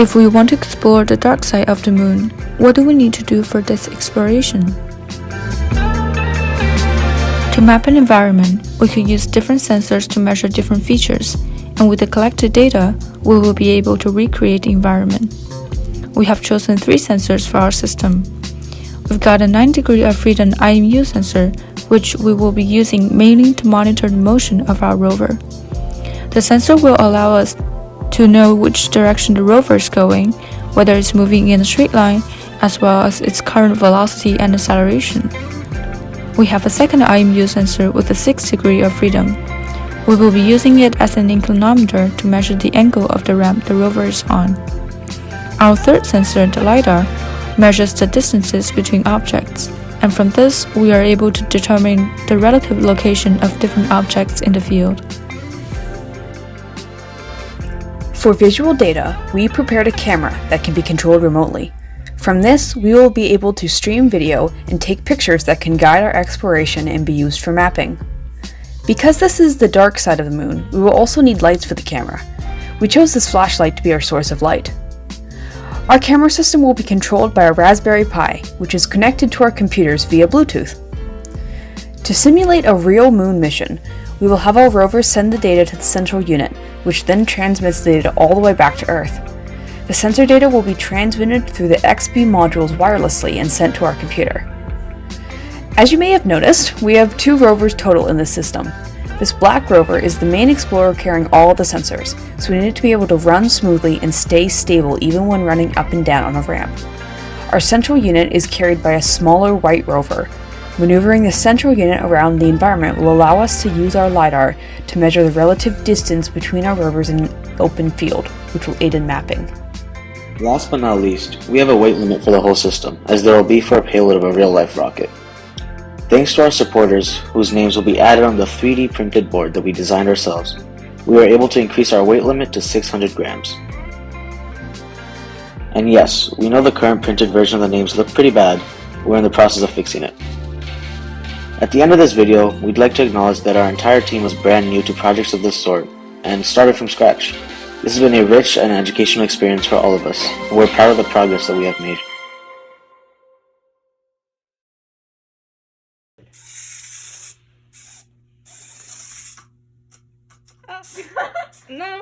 If we want to explore the dark side of the moon, what do we need to do for this exploration? To map an environment, we could use different sensors to measure different features, and with the collected data, we will be able to recreate the environment. We have chosen 3 sensors for our system. We've got a 9 degree of freedom IMU sensor, which we will be using mainly to monitor the motion of our rover. The sensor will allow us to know which direction the rover is going, whether it's moving in a straight line, as well as its current velocity and acceleration. We have a second IMU sensor with a 6 degree of freedom. We will be using it as an inclinometer to measure the angle of the ramp the rover is on. Our third sensor, the LiDAR, measures the distances between objects, and from this we are able to determine the relative location of different objects in the field. For visual data, we prepared a camera that can be controlled remotely. From this, we will be able to stream video and take pictures that can guide our exploration and be used for mapping. Because this is the dark side of the moon, we will also need lights for the camera. We chose this flashlight to be our source of light. Our camera system will be controlled by a Raspberry Pi, which is connected to our computers via Bluetooth. To simulate a real moon mission, we will have our rover send the data to the central unit, which then transmits the data all the way back to Earth. The sensor data will be transmitted through the XB modules wirelessly and sent to our computer. As you may have noticed, we have 2 rovers total in this system. This black rover is the main explorer carrying all the sensors, so we need it to be able to run smoothly and stay stable even when running up and down on a ramp. Our central unit is carried by a smaller white rover. Maneuvering the central unit around the environment will allow us to use our LiDAR to measure the relative distance between our rovers in an open field, which will aid in mapping. Last but not least, we have a weight limit for the whole system, as there will be for a payload of a real-life rocket. Thanks to our supporters, whose names will be added on the 3D printed board that we designed ourselves, we were able to increase our weight limit to 600 grams. And yes, we know the current printed version of the names look pretty bad. We're in the process of fixing it. At the end of this video, we'd like to acknowledge that our entire team was brand new to projects of this sort and started from scratch. This has been a rich and educational experience for all of us, and we're proud of the progress that we have made. No!